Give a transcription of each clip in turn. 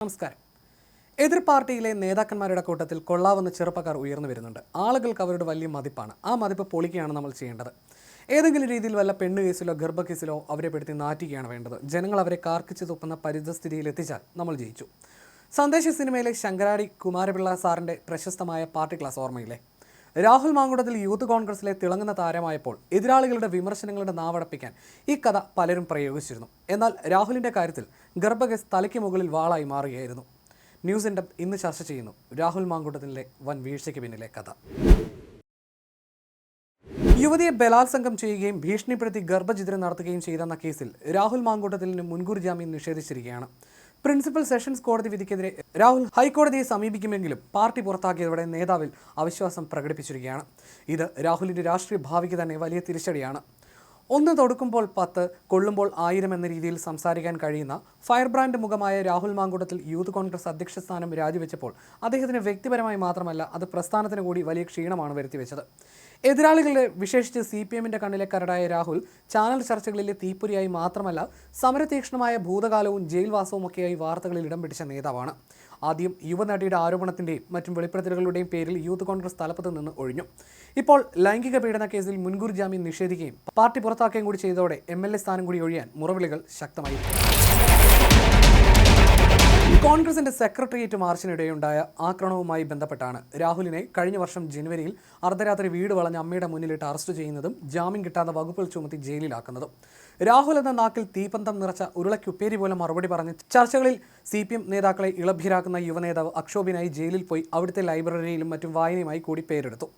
നമസ്കാരം. എതിർ പാർട്ടിയിലെ നേതാക്കന്മാരുടെ കൂട്ടത്തിൽ കൊള്ളാവുന്ന ചെറുപ്പക്കാർ ഉയർന്നു വരുന്നുണ്ട്. ആളുകൾക്ക് അവരുടെ വലിയ മതിപ്പാണ്. ആ മതിപ്പ് പൊളിക്കുകയാണ് നമ്മൾ ചെയ്യേണ്ടത്. ഏതെങ്കിലും രീതിയിൽ വല്ല പെണ്ണ് കേസിലോ ഗർഭക്കേസിലോ അവരെ പെടുത്തി നാറ്റുകയാണ് വേണ്ടത്. ജനങ്ങൾ അവരെ കാർക്കിച്ച് തുപ്പുന്ന പരിതസ്ഥിതിയിൽ എത്തിച്ചാൽ നമ്മൾ ജയിച്ചു. സന്ദേശ സിനിമയിലെ ശങ്കരാടി കുമാരപിള്ള സാറിൻ്റെ പ്രശസ്തമായ പാർട്ടി ക്ലാസ് ഓർമ്മയില്ലേ? രാഹുൽ മാങ്കുടത്തിൽ യൂത്ത് കോൺഗ്രസിലെ തിളങ്ങുന്ന താരമായപ്പോൾ എതിരാളികളുടെ വിമർശനങ്ങളുടെ നാവടപ്പിക്കാൻ ഈ കഥ പലരും പ്രയോഗിച്ചിരുന്നു. എന്നാൽ രാഹുലിൻ്റെ കാര്യത്തിൽ ഗർഭകേസ് തലയ്ക്ക് മുകളിൽ വാളായി മാറുകയായിരുന്നു. ന്യൂസ് ഇൻ ഡെപ്ത് ഇന്ന് ചർച്ച ചെയ്യുന്നു രാഹുൽ മാങ്കുടത്തിലെ വൻ വീഴ്ചയ്ക്ക് പിന്നിലെ കഥ. യുവതിയെ ബലാത്സംഗം ചെയ്യുകയും ഭീഷണിപ്പെടുത്തി ഗർഭഛിദ്രം നടത്തുകയും ചെയ്തെന്ന കേസിൽ രാഹുൽ മാങ്കുടത്തിലിന് മുൻകൂർ ജാമ്യം നിഷേധിച്ചിരിക്കുകയാണ്. പ്രിൻസിപ്പൽ സെഷൻസ് കോടതി വിധിക്കെതിരെ രാഹുൽ ഹൈക്കോടതിയെ സമീപിക്കുമെങ്കിലും പാർട്ടി പുറത്താക്കിയതോടെ നേതാവിൽ അവിശ്വാസം പ്രകടിപ്പിച്ചിരിക്കുകയാണ്. ഇത് രാഹുലിൻ്റെ രാഷ്ട്രീയ ഭാവിക്ക് തന്നെ വലിയ തിരിച്ചടിയാണ്. ഒന്ന് തൊടുക്കുമ്പോൾ 10, കൊള്ളുമ്പോൾ 1000 എന്ന രീതിയിൽ സംസാരിക്കാൻ കഴിയുന്ന ഫയർ ബ്രാൻഡ് മുഖമായ രാഹുൽ മാങ്കുടത്തിൽ യൂത്ത് കോൺഗ്രസ് അധ്യക്ഷ സ്ഥാനം രാജിവെച്ചപ്പോൾ അദ്ദേഹത്തിന് വ്യക്തിപരമായി മാത്രമല്ല, അത് പ്രസ്ഥാനത്തിന് കൂടി വലിയ ക്ഷീണമാണ് വരുത്തിവെച്ചത്. എതിരാളികളുടെ വിശേഷിച്ച് CPMന്റെ കണ്ണിലെ കരടായ രാഹുൽ ചാനൽ ചർച്ചകളിലെ തീപ്പൊരിയായി മാത്രമല്ല, സമരതീക്ഷ്ണമായ ഭൂതകാലവും ജയിൽവാസവും ഒക്കെയായി വാർത്തകളിൽ ഇടം പിടിച്ച നേതാവാണ്. ആദ്യം യുവനടിയുടെ ആരോപണത്തിൻ്റെയും മറ്റും വെളിപ്പെടുത്തലുകളുടെയും പേരിൽ യൂത്ത് കോൺഗ്രസ് തലപ്പത്ത് നിന്ന് ഒഴിഞ്ഞു. ഇപ്പോൾ ലൈംഗിക പീഡന കേസിൽ മുൻകൂർ ജാമ്യം നിഷേധിക്കുകയും പാർട്ടി പുറത്താക്കുകയും കൂടി ചെയ്തതോടെ MLA സ്ഥാനം കൂടി ഒഴിയാൻ മുറവിളികൾ ശക്തമായി. കോൺഗ്രസിന്റെ സെക്രട്ടേറിയറ്റ് മാർച്ചിനിടെയുണ്ടായ ആക്രമണവുമായി ബന്ധപ്പെട്ടാണ് രാഹുലിനെ കഴിഞ്ഞ വർഷം ജനുവരിയിൽ അർദ്ധരാത്രി വീട് വളഞ്ഞ അമ്മയുടെ മുന്നിലിട്ട് അറസ്റ്റ് ചെയ്യുന്നതും ജാമ്യം കിട്ടാത്ത വകുപ്പുകൾ ചുമത്തി ജയിലിലാക്കുന്നതും. രാഹുൽ എന്ന നാക്കിൽ തീപന്തം നിറച്ച ഉരുളക്കുപ്പേരി പോലെ മറുപടി പറഞ്ഞ് ചർച്ചകളിൽ CPM നേതാക്കളെ ഇളഭ്യരാക്കുന്ന യുവനേതാവ് അക്ഷോഭിനായി ജയിലിൽ പോയി അവിടുത്തെ ലൈബ്രറിയിലും മറ്റും വായനയുമായി കൂടി പേരെടുത്തു.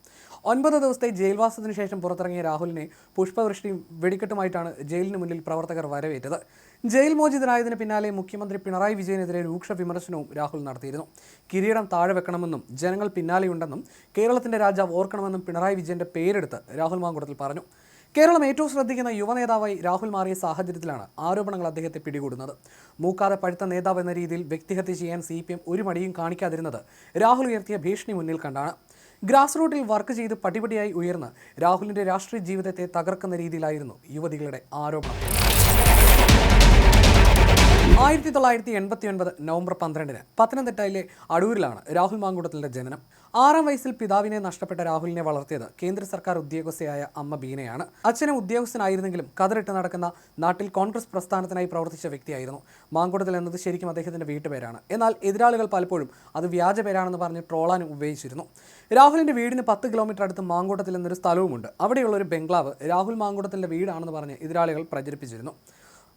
9 ദിവസത്തെ ജയിൽവാസത്തിന് ശേഷം പുറത്തിറങ്ങിയ രാഹുലിനെ പുഷ്പവൃഷ്ടിയും വെടിക്കെട്ടുമായിട്ടാണ് ജയിലിന് മുന്നിൽ പ്രവർത്തകർ വരവേറ്റത്. ജയിൽ മോചിതനായതിന് പിന്നാലെ മുഖ്യമന്ത്രി പിണറായി വിജയനെതിരെ രൂക്ഷ വിമർശനവും രാഹുൽ നടത്തിയിരുന്നു. കിരീടം താഴെ വെക്കണമെന്നും ജനങ്ങൾ പിന്നാലെയുണ്ടെന്നും കേരളത്തിന്റെ രാജാവ് ഓർക്കണമെന്നും പിണറായി വിജയന്റെ പേരെടുത്ത് രാഹുൽ മാങ്കുടത്തിൽ പറഞ്ഞു. കേരളം ഏറ്റവും ശ്രദ്ധിക്കുന്ന യുവനേതാവായി രാഹുൽ മാറിയ സാഹചര്യത്തിലാണ് ആരോപണങ്ങൾ അദ്ദേഹത്തെ പിടികൂടുന്നത്. മൂക്കാതെ പഴുത്ത നേതാവ് എന്ന രീതിയിൽ വ്യക്തിഹത്യ ചെയ്യാൻ CPM ഒരു മടിയും കാണിക്കാതിരുന്നത് രാഹുൽ ഉയർത്തിയ ഭീഷണി മുന്നിൽ കണ്ടാണ്. ഗ്രാസ് റൂട്ടിൽ വർക്ക് ചെയ്ത് പടിപടിയായി ഉയർന്ന് രാഹുലിന്റെ രാഷ്ട്രീയ ജീവിതത്തെ തകർക്കുന്ന രീതിയിലായിരുന്നു യുവതികളുടെ ആരോപണം. 1989 നവംബർ 12 പത്തനംതിട്ടയിലെ അടൂരിലാണ് രാഹുൽ മാങ്കുടത്തിലിന്റെ ജനനം. 6-ാം വയസ്സിൽ പിതാവിനെ നഷ്ടപ്പെട്ട രാഹുലിനെ വളർത്തിയത് കേന്ദ്ര സർക്കാർ ഉദ്യോഗസ്ഥയായ അമ്മ ബീനയാണ്. അച്ഛനും ഉദ്യോഗസ്ഥനായിരുന്നെങ്കിലും കതറിട്ട് നടക്കുന്ന നാട്ടിൽ കോൺഗ്രസ് പ്രസ്ഥാനത്തിനായി പ്രവർത്തിച്ച വ്യക്തിയായിരുന്നു. മാങ്കുടത്തിൽ എന്നത് ശരിക്കും അദ്ദേഹത്തിന്റെ വീട്ടുപേരാണ്. എന്നാൽ എതിരാളികൾ പലപ്പോഴും അത് വ്യാജ പേരാണെന്ന് പറഞ്ഞ് ട്രോളാനും ഉപയോഗിച്ചിരുന്നു. രാഹുലിന്റെ വീടിന് 10 കിലോമീറ്റർ അടുത്ത് മാങ്കുടത്തിൽ എന്നൊരു സ്ഥലവുമുണ്ട്. അവിടെയുള്ള ഒരു ബംഗ്ലാവ് രാഹുൽ മാങ്കുടത്തിന്റെ വീടാണെന്ന് പറഞ്ഞ് എതിരാളികൾ പ്രചരിപ്പിച്ചിരുന്നു.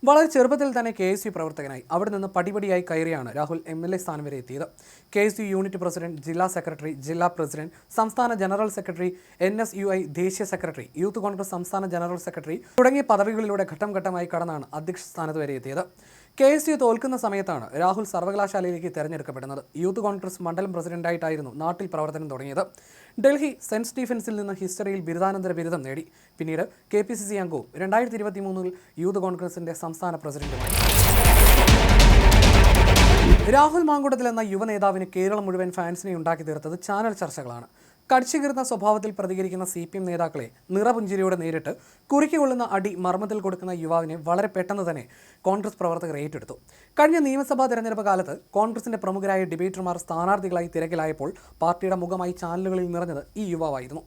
വളരെ ചെറുപ്പത്തിൽ തന്നെ KSU പ്രവർത്തകനായി അവിടെ നിന്ന് പടിപടിയായി കയറിയാണ് രാഹുൽ MLA സ്ഥാനം വരെ എത്തിയത്. KSU യൂണിറ്റ് പ്രസിഡന്റ്, ജില്ലാ സെക്രട്ടറി, ജില്ലാ പ്രസിഡന്റ്, സംസ്ഥാന ജനറൽ സെക്രട്ടറി, NSUI ദേശീയ സെക്രട്ടറി, യൂത്ത് കോൺഗ്രസ് സംസ്ഥാന ജനറൽ സെക്രട്ടറി തുടങ്ങിയ പദവികളിലൂടെ ഘട്ടം ഘട്ടമായി കടന്നാണ് അധ്യക്ഷ സ്ഥാനത്ത് വരെ എത്തിയത്. KSU തോൽക്കുന്ന സമയത്താണ് രാഹുൽ സർവകലാശാലയിലേക്ക് തെരഞ്ഞെടുക്കപ്പെടുന്നത്. യൂത്ത് കോൺഗ്രസ് മണ്ഡലം പ്രസിഡന്റായിട്ടായിരുന്നു നാട്ടിൽ പ്രവർത്തനം തുടങ്ങിയത്. ഡൽഹി സെന്റ് സ്റ്റീഫൻസിൽ നിന്ന് ഹിസ്റ്ററിയിൽ ബിരുദാനന്തര ബിരുദം നേടി. പിന്നീട് KPCC അംഗവും 2023 യൂത്ത് കോൺഗ്രസിന്റെ സംസ്ഥാന പ്രസിഡന്റുമായി. രാഹുൽ മാങ്കുടത്തിൽ എന്ന യുവനേതാവിന് കേരളം മുഴുവൻ ഫാൻസിനെ ഉണ്ടാക്കി തീർത്തത് ചാനൽ ചർച്ചകളാണ്. കടിച്ചുകീർന്ന സ്വഭാവത്തിൽ പ്രതികരിക്കുന്ന CPM നേതാക്കളെ നിറപുഞ്ചിരിയോടെ നേരിട്ട് കുറിക്കൊള്ളുന്ന അടി മർമ്മത്തിൽ കൊടുക്കുന്ന യുവാവിനെ വളരെ പെട്ടെന്ന് തന്നെ കോൺഗ്രസ് പ്രവർത്തകർ ഏറ്റെടുത്തു. കഴിഞ്ഞ നിയമസഭാ തെരഞ്ഞെടുപ്പ് കാലത്ത് കോൺഗ്രസിന്റെ പ്രമുഖരായ ഡിബേറ്റർമാർ സ്ഥാനാർത്ഥികളായി തിരക്കിലായപ്പോൾ പാർട്ടിയുടെ മുഖമായി ചാനലുകളിൽ നിറഞ്ഞത് ഈ യുവാവായിരുന്നു.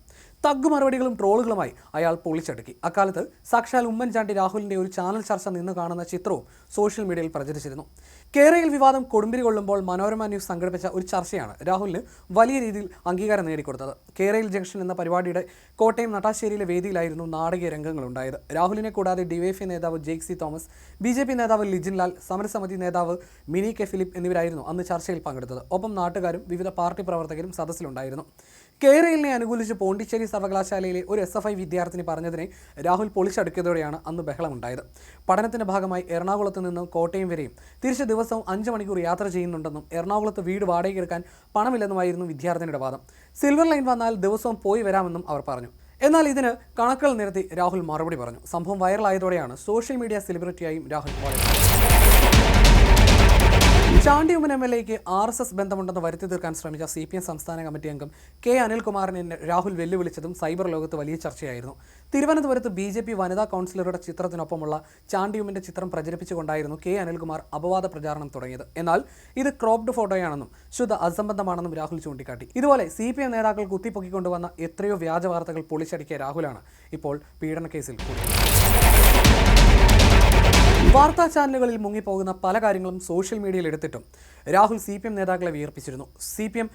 തഗ്ഗു മറുപടികളും ട്രോളുകളുമായി അയാൾ പൊളിച്ചടുക്കി. അക്കാലത്ത് സാക്ഷാൽ ഉമ്മൻചാണ്ടി രാഹുലിന്റെ ഒരു ചാനൽ ചർച്ച നിന്ന് കാണുന്ന ചിത്രവും സോഷ്യൽ മീഡിയയിൽ പ്രചരിച്ചിരുന്നു. കേരയിൽ വിവാദം കൊടുമ്പിരി കൊള്ളുമ്പോൾ മനോരമ ന്യൂസ് സംഘടിപ്പിച്ച ഒരു ചർച്ചയാണ് രാഹുലിന് വലിയ രീതിയിൽ അംഗീകാരം നേടിക്കൊടുത്തത്. കേരയിൽ ജംഗ്ഷൻ എന്ന പരിപാടിയുടെ കോട്ടയം നട്ടാശ്ശേരിയിലെ വേദിയിലായിരുന്നു നാടകീയ രംഗങ്ങളുണ്ടായത്. രാഹുലിനെ കൂടാതെ DYFI നേതാവ് ജെയ്സി തോമസ്, BJP നേതാവ് ലിജിൻ ലാൽ, സമരസമിതി നേതാവ് മിനി കെ ഫിലിപ്പ് എന്നിവരായിരുന്നു അന്ന് ചർച്ചയിൽ പങ്കെടുത്തത്. ഒപ്പം നാട്ടുകാരും വിവിധ പാർട്ടി പ്രവർത്തകരും സദസ്സിലുണ്ടായിരുന്നു. കേരളിനെ അനുകൂലിച്ച് പോണ്ടിച്ചേരി സർവകലാശാലയിലെ ഒരു SFI വിദ്യാർത്ഥിനി പറഞ്ഞതിനെ രാഹുൽ പൊളിച്ചടുക്കിയതോടെയാണ് അന്ന് ബഹളമുണ്ടായത്. പഠനത്തിന്റെ ഭാഗമായി എറണാകുളത്ത് നിന്ന് കോട്ടയം വരെയും തിരിച്ച് ദിവസവും 5 മണിക്കൂർ യാത്ര ചെയ്യുന്നുണ്ടെന്നും എറണാകുളത്ത് വീട് വാടകയ്ക്കെടുക്കാൻ പണമില്ലെന്നുമായിരുന്നു വിദ്യാർത്ഥിനിയുടെ വാദം. സിൽവർ ലൈൻ വന്നാൽ ദിവസവും പോയി വരാമെന്നും അവർ പറഞ്ഞു. എന്നാൽ ഇതിന് കണക്കുകൾ നിരത്തി രാഹുൽ മറുപടി പറഞ്ഞു. സംഭവം വൈറലായതോടെയാണ് സോഷ്യൽ മീഡിയ സെലിബ്രിറ്റിയായും രാഹുൽ വളരുന്നത്. ചാണ്ടിയുമ്മൻ MLAയ്ക്ക് RSS ബന്ധമുണ്ടെന്ന് വരുത്തി തീർക്കാൻ ശ്രമിച്ച CPM സംസ്ഥാന കമ്മിറ്റി അംഗം K. അനിൽകുമാറിനെ രാഹുൽ വെല്ലുവിളിച്ചതും സൈബർ ലോകത്ത് വലിയ ചർച്ചയായിരുന്നു. തിരുവനന്തപുരത്ത് BJP വനിതാ കൗൺസിലറുടെ ചിത്രത്തിനൊപ്പമുള്ള ചാണ്ടിയുമ്മന്റെ ചിത്രം പ്രചരിപ്പിച്ചുകൊണ്ടായിരുന്നു K. അനിൽകുമാർ അപവാദ പ്രചാരണം തുടങ്ങിയത്. എന്നാൽ ഇത് ക്രോപ്ഡ് ഫോട്ടോയാണെന്നും ശുദ്ധ അസംബന്ധമാണെന്നും രാഹുൽ ചൂണ്ടിക്കാട്ടി. ഇതുപോലെ CPM നേതാക്കൾ കുത്തിപ്പൊക്കിക്കൊണ്ടുവന്ന എത്രയോ വ്യാജ വാർത്തകൾ പൊളിച്ചടുക്കിയ രാഹുലാണ് ഇപ്പോൾ പീഡന കേസിൽ കൂടിയത്. വാർത്താ ചാനലുകളിൽ മുങ്ങിപ്പോകുന്ന പല കാര്യങ്ങളും സോഷ്യൽ മീഡിയയിൽ എടുത്തിട്ടും രാഹുൽ CPM നേതാക്കളെ വിയർപ്പിച്ചിരുന്നു. CPM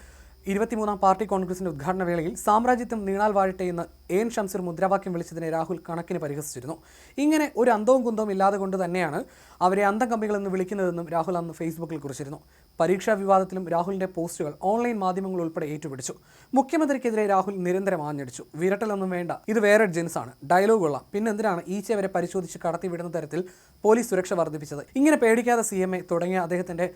23ാം പാർട്ടി കോൺഗ്രസിന്റെ ഉദ്ഘാടന വേളയിൽ സാമ്രാജ്യത്വം നീണാൽ വാഴട്ടെ എന്ന് AN ഷംസീർ മുദ്രാവാക്യം വിളിച്ചതിനെ രാഹുൽ കണക്കിന് പരിഹസിച്ചിരുന്നു. ഇങ്ങനെ ഒരു അന്തവും കുന്തവും ഇല്ലാതെ കൊണ്ട് തന്നെയാണ് അവരെ അന്തം കമ്പികളെന്ന് വിളിക്കുന്നതെന്നും രാഹുൽ അന്ന് ഫേസ്ബുക്കിൽ കുറിച്ചിരുന്നു. പരീക്ഷാ വിവാദത്തിലും രാഹുലിന്റെ പോസ്റ്റുകൾ ഓൺലൈൻ മാധ്യമങ്ങൾ ഉൾപ്പെടെ ഏറ്റുപിടിച്ചു. മുഖ്യമന്ത്രിക്കെതിരെ രാഹുൽ നിരന്തരം ആഞ്ഞടിച്ചു. വിരട്ടലൊന്നും വേണ്ട, ഇത് വേറെ ജെൻസാണ്, ഡയലോഗ് കൊള്ളാം, പിന്നെന്തിനാണ് ഈച്ചവരെ പരിശോധിച്ച് കടത്തിവിടുന്ന തരത്തിൽ പോലീസ് സുരക്ഷ വർദ്ധിപ്പിച്ചത്, ഇങ്ങനെ പേടിക്കാതെ CMA തുടങ്ങിയ അദ്ദേഹത്തിന്റെ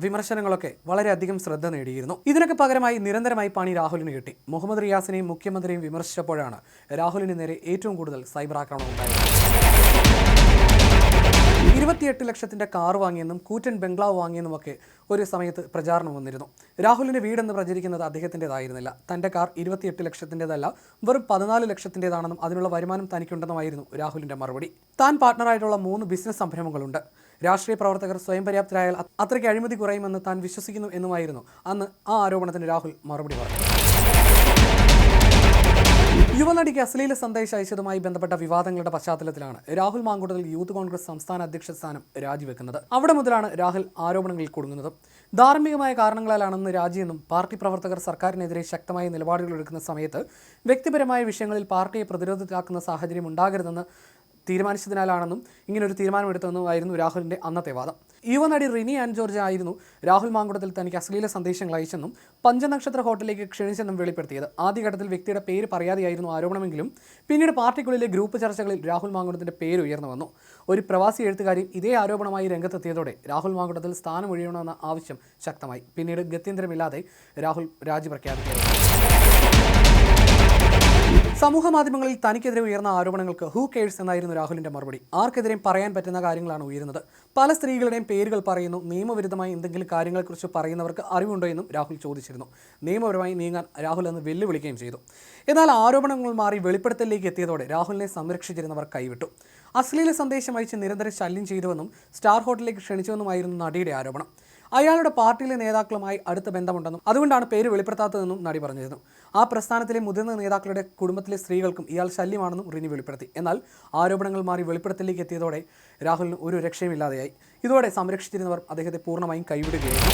വിമർശനങ്ങളൊക്കെ വളരെയധികം ശ്രദ്ധ നേടിയിരുന്നു. ഇതിനൊക്കെ പകരമായി നിരന്തരമായി പണി രാഹുലിന് കിട്ടി. മുഹമ്മദ് റിയാസിനെയും മുഖ്യമന്ത്രിയും വിമർശിച്ചപ്പോഴാണ് രാഹുലിന് നേരെ ഏറ്റവും കൂടുതൽ സൈബർ ആക്രമണം ഉണ്ടായത്. 28 ലക്ഷത്തിന്റെ കാർ വാങ്ങിയെന്നും കൂറ്റൻ ബംഗ്ലാവ് വാങ്ങിയെന്നുമൊക്കെ ഒരു സമയത്ത് പ്രചാരണം വന്നിരുന്നു. രാഹുലിന്റെ വീടെന്ന് പ്രചരിക്കുന്നത് അദ്ദേഹത്തിൻ്റെതായിരുന്നില്ല. തന്റെ കാർ 28 ലക്ഷത്തിൻ്റെതല്ല, വെറും 14 ലക്ഷത്തിൻ്റെതാണെന്നും അതിനുള്ള വരുമാനം തനിക്കുണ്ടെന്നുമായിരുന്നു രാഹുലിന്റെ മറുപടി. താൻ പാർട്ട്ണറായിട്ടുള്ള 3 ബിസിനസ് സംരംഭങ്ങളുണ്ട്. രാഷ്ട്രീയ പ്രവർത്തകർ സ്വയം പര്യാപ്തരായാൽ അത്രയ്ക്ക് അഴിമതി കുറയുമെന്ന് താൻ വിശ്വസിക്കുന്നു എന്നുമായിരുന്നു അന്ന് ആ ആരോപണത്തിന് രാഹുൽ മറുപടി പറഞ്ഞു. യുവനടിക്ക് അശ്ലീല സന്ദേശം അയച്ചതുമായി ബന്ധപ്പെട്ട വിവാദങ്ങളുടെ പശ്ചാത്തലത്തിലാണ് രാഹുൽ മാങ്കൂട്ടത്തിൽ യൂത്ത് കോൺഗ്രസ് സംസ്ഥാന അധ്യക്ഷ സ്ഥാനം രാജിവെക്കുന്നത്. അവിടെ മുതലാണ് രാഹുൽ ആരോപണങ്ങളിൽ കുടുങ്ങുന്നത്. ധാർമ്മികമായ കാരണങ്ങളാലാണെന്ന് രാജിയെന്നും പാർട്ടി പ്രവർത്തകർ സർക്കാരിനെതിരെ ശക്തമായ നിലപാടുകൾ എടുക്കുന്ന സമയത്ത് വ്യക്തിപരമായ വിഷയങ്ങളിൽ പാർട്ടിയെ പ്രതിരോധത്തിലാക്കുന്ന സാഹചര്യം ഉണ്ടാകരുതെന്ന് തീരുമാനിച്ചതിനാലാണെന്നും ഇങ്ങനൊരു തീരുമാനമെടുത്തതെന്നുമായിരുന്നു രാഹുലിൻ്റെ അന്നത്തെ വാദം. യുവനടി റിനി ആൻ ജോർജ് ആയിരുന്നു രാഹുൽ മാങ്കൂട്ടത്തിൽ തനിക്ക് അശ്ലീല സന്ദേശങ്ങൾ അയച്ചെന്നും പഞ്ചനക്ഷത്ര ഹോട്ടലിലേക്ക് ക്ഷണിച്ചെന്നും വെളിപ്പെടുത്തിയത്. ആദ്യഘട്ടത്തിൽ വ്യക്തിയുടെ പേര് പറയാതെയായിരുന്നു ആരോപണമെങ്കിലും പിന്നീട് പാർട്ടിക്കുള്ളിലെ ഗ്രൂപ്പ് ചർച്ചകളിൽ രാഹുൽ മാങ്കൂട്ടത്തിൻ്റെ പേര് ഉയർന്നു വന്നു. ഒരു പ്രവാസി എഴുത്തുകാരി ഇതേ ആരോപണമായി രംഗത്തെത്തിയതോടെ രാഹുൽ മാങ്കൂട്ടത്തിൽ സ്ഥാനം ഒഴിയണമെന്ന ആവശ്യം ശക്തമായി. പിന്നീട് ഗത്യന്തരമില്ലാതെ രാഹുൽ രാജി പ്രഖ്യാപിക്കുകയായിരുന്നു. സമൂഹ മാധ്യമങ്ങളിൽ തനിക്കെതിരെ ഉയർന്ന ആരോപണങ്ങൾക്ക് ഹൂ കെയർസ് എന്നായിരുന്നു രാഹുലിന്റെ മറുപടി. ആർക്കെതിരെയും പറയാൻ പറ്റുന്ന കാര്യങ്ങളാണ് ഉയരുന്നത്. പല സ്ത്രീകളുടെയും പേരുകൾ പറയുന്നു. നിയമവിരുദ്ധമായി എന്തെങ്കിലും കാര്യങ്ങളെക്കുറിച്ച് പറയുന്നവർക്ക് അറിവുണ്ടോ എന്നും രാഹുൽ ചോദിച്ചിരുന്നു. നിയമപരമായി നീങ്ങാൻ രാഹുൽ അന്ന് വെല്ലുവിളിക്കുകയും ചെയ്തു. എന്നാൽ ആരോപണങ്ങൾ മാറി വെളിപ്പെടുത്തലിലേക്ക് എത്തിയതോടെ രാഹുലിനെ സംരക്ഷിച്ചിരുന്നവർ കൈവിട്ടു. അശ്ലീല സന്ദേശം അയച്ച് നിരന്തരം ശല്യം ചെയ്തുവെന്നും സ്റ്റാർ ഹോട്ടലിലേക്ക് ക്ഷണിച്ചുവെന്നുമായിരുന്നു നടിയുടെ ആരോപണം. അയാളുടെ പാർട്ടിയിലെ നേതാക്കളുമായി അടുത്ത ബന്ധമുണ്ടെന്നും അതുകൊണ്ടാണ് പേര് വെളിപ്പെടുത്താത്തതെന്നും നടി പറഞ്ഞിരുന്നു. ആ പ്രസ്ഥാനത്തിലെ മുതിർന്ന നേതാക്കളുടെ കുടുംബത്തിലെ സ്ത്രീകൾക്കും ഇയാൾ ശല്യമാണെന്നും റിനി വെളിപ്പെടുത്തി. എന്നാൽ ആരോപണങ്ങൾ മാറി വെളിപ്പെടുത്തലിലേക്ക് എത്തിയതോടെ രാഹുലിന് ഒരു രക്ഷയുമില്ലാതെയായി. ഇതോടെ സംരക്ഷിച്ചിരുന്നവർ അദ്ദേഹത്തെ പൂർണ്ണമായും കൈവിടുകയായിരുന്നു.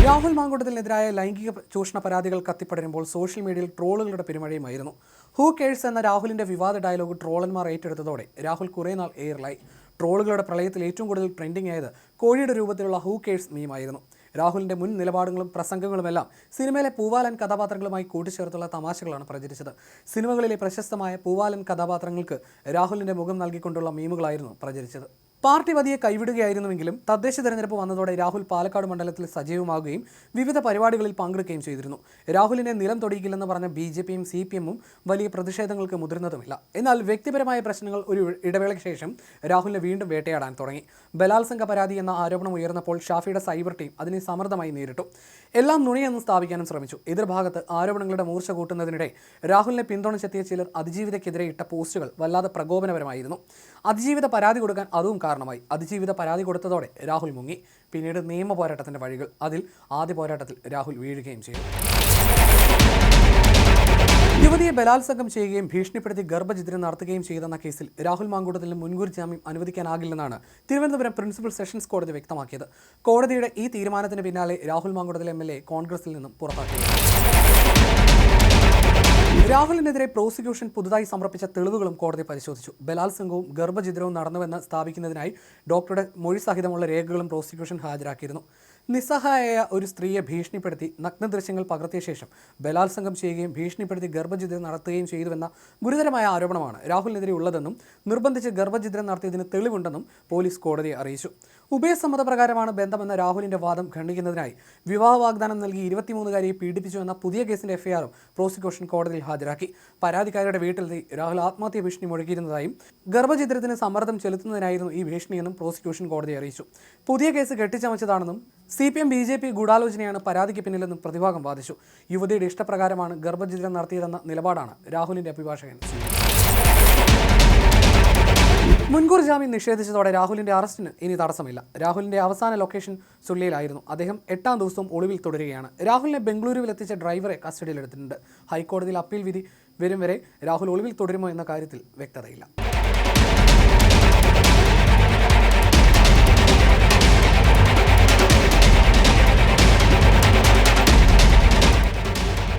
രാഹുൽ മാങ്കൂട്ടത്തിനെതിരായ ലൈംഗിക ചൂഷണ പരാതികൾ കത്തിപ്പടരുമ്പോൾ സോഷ്യൽ മീഡിയയിൽ ട്രോളുകളുടെ പെരുമഴയുമായിരുന്നു. ഹൂ കെയർസ് എന്ന രാഹുലിന്റെ വിവാദ ഡയലോഗ് ട്രോളന്മാർ ഏറ്റെടുത്തതോടെ രാഹുൽ കുറേ നാൾ എയറിലായി. ട്രോളുകളുടെ പ്രളയത്തിൽ ഏറ്റവും കൂടുതൽ ട്രെൻഡിംഗ് ആയത് കോഴിയുടെ രൂപത്തിലുള്ള ഹൂ കെയർസ് മീമായിരുന്നു. രാഹുലിന്റെ മുൻ നിലപാടുകളും പ്രസംഗങ്ങളുമെല്ലാം സിനിമയിലെ പൂവാലൻ കഥാപാത്രങ്ങളുമായി കൂട്ടിച്ചേർത്തുള്ള തമാശകളാണ് പ്രചരിച്ചത്. സിനിമകളിലെ പ്രശസ്തമായ പൂവാലൻ കഥാപാത്രങ്ങൾക്ക് രാഹുലിന്റെ മുഖം നൽകിക്കൊണ്ടുള്ള മീമുകളായിരുന്നു പ്രചരിച്ചത്. പാർട്ടി പതിയെ കൈവിടുകയായിരുന്നുവെങ്കിലും തദ്ദേശ തെരഞ്ഞെടുപ്പ് വന്നതോടെ രാഹുൽ പാലക്കാട് മണ്ഡലത്തിൽ സജീവമാകുകയും വിവിധ പരിപാടികളിൽ പങ്കെടുക്കുകയും ചെയ്തിരുന്നു. രാഹുലിനെ നിലം തൊടിയിക്കില്ലെന്ന് പറഞ്ഞ BJPയും CPMും വലിയ പ്രതിഷേധങ്ങൾക്ക് മുതിർന്നതുമില്ല. എന്നാൽ വ്യക്തിപരമായ പ്രശ്നങ്ങൾ ഒരു ഇടവേളയ്ക്ക് ശേഷം രാഹുലിനെ വീണ്ടും വേട്ടയാടാൻ തുടങ്ങി. ബലാത്സംഗ പരാതി എന്ന ആരോപണം ഉയർന്നപ്പോൾ ഷാഫിയുടെ സൈബർ ടീം അതിനെ സമർത്ഥമായി നേരിട്ടു. എല്ലാം നുണയെന്ന് സ്ഥാപിക്കാനും ശ്രമിച്ചു. എതിർഭാഗത്ത് ആരോപണങ്ങളുടെ മൂർച്ച കൂട്ടുന്നതിനിടെ രാഹുലിനെ പിന്തുണച്ചെത്തിയ ചിലർ അതിജീവിതയ്ക്കെതിരെ ഇട്ട പോസ്റ്റുകൾ വല്ലാതെ പ്രകോപനപരമായിരുന്നു. അതിജീവിത പരാതി കൊടുക്കാൻ അതും കാരണമായി. അതിജീവിത പരാതി കൊടുത്തതോടെ രാഹുൽ മുങ്ങി. പിന്നീട് നിയമ പോരാട്ടത്തിന്റെ വഴികൾ. അതിൽ ആദ്യ പോരാട്ടത്തിൽ രാഹുൽ വീഴുകയും ചെയ്തു. യുവതിയെ ബലാത്സംഗം ചെയ്യുകയും ഭീഷണിപ്പെടുത്തി ഗർഭഛിദ്രം നടത്തുകയും ചെയ്തെന്ന കേസിൽ രാഹുൽ മാങ്കൂട്ടത്തിന് മുൻകൂർ ജാമ്യം അനുവദിക്കാനാകില്ലെന്നാണ് തിരുവനന്തപുരം പ്രിൻസിപ്പൽ സെഷൻസ് കോടതി വ്യക്തമാക്കിയത്. കോടതിയുടെ ഈ തീരുമാനത്തിന് പിന്നാലെ രാഹുൽ മാങ്കൂട്ടത്തിൽ MLA കോൺഗ്രസിൽ നിന്നും പുറത്താക്കിയിരുന്നു. രാഹുലിനെതിരെ പ്രോസിക്യൂഷൻ പുതുതായി സമർപ്പിച്ച തെളിവുകളും കോടതി പരിശോധിച്ചു. ബലാത്സംഗവും ഗർഭഛിദ്രവും നടന്നുവെന്ന് സ്ഥാപിക്കുന്നതിനായി ഡോക്ടറുടെ മൊഴി സഹിതമുള്ള രേഖകളും പ്രോസിക്യൂഷൻ ഹാജരാക്കിയിരുന്നു. നിസ്സഹായയായ ഒരു സ്ത്രീയെ ഭീഷണിപ്പെടുത്തി നഗ്നദൃശ്യങ്ങൾ പകർത്തിയ ശേഷം ബലാത്സംഗം ചെയ്യുകയും ഭീഷണിപ്പെടുത്തി ഗർഭഛിദ്രം നടത്തുകയും ചെയ്തുവെന്ന ഗുരുതരമായ ആരോപണമാണ് രാഹുലിനെതിരെ ഉള്ളതെന്നും നിർബന്ധിച്ച് ഗർഭഛിദ്രം നടത്തിയതിന് തെളിവുണ്ടെന്നും പോലീസ് കോടതിയെ അറിയിച്ചു. ഉഭയസമ്മതപ്രകാരമാണ് ബന്ധമെന്ന രാഹുലിന്റെ വാദം ഖണ്ഡിക്കുന്നതിനായി വിവാഹ വാഗ്ദാനം നൽകി 23-കാരിയെ പീഡിപ്പിച്ചുവെന്ന പുതിയ കേസിന്റെ എഫ്ഐആറും പ്രോസിക്യൂഷൻ കോടതിയിൽ ഹാജരാക്കി. പരാതിക്കാരിയുടെ വീട്ടിലെത്തി രാഹുൽ ആത്മഹത്യാ ഭീഷണി മുഴക്കിയിരുന്നതായും ഗർഭഛിദ്രത്തിന് സമ്മർദ്ദം ചെലുത്തുന്നതിനായിരുന്നു ഈ ഭീഷണിയെന്നും പ്രോസിക്യൂഷൻ കോടതിയെ അറിയിച്ചു. പുതിയ കേസ് കെട്ടിച്ചമച്ചതാണെന്നും CPM BJP ഗൂഢാലോചനയാണ് പരാതിക്ക് പിന്നിലെന്നും പ്രതിഭാഗം വാദിച്ചു. യുവതിയുടെ ഇഷ്ടപ്രകാരമാണ് ഗർഭഛിദ്രം നടത്തിയതെന്ന നിലപാടാണ് രാഹുലിന്റെ അഭിഭാഷകൻ. മുൻകൂർ ജാമ്യം നിഷേധിച്ചതോടെ രാഹുലിന്റെ അറസ്റ്റിന് ഇനി തടസ്സമില്ല. രാഹുലിന്റെ അവസാന ലൊക്കേഷൻ സുള്ളിയിലായിരുന്നു. അദ്ദേഹം 8ാം ദിവസവും ഒളിവിൽ തുടരുകയാണ്. രാഹുലിനെ ബംഗളൂരുവിൽ എത്തിച്ച ഡ്രൈവറെ കസ്റ്റഡിയിലെടുത്തിട്ടുണ്ട്. ഹൈക്കോടതിയിൽ അപ്പീൽ വിധി വരും വരെ രാഹുൽ ഒളിവിൽ തുടരുമോ എന്ന കാര്യത്തിൽ വ്യക്തതയില്ല.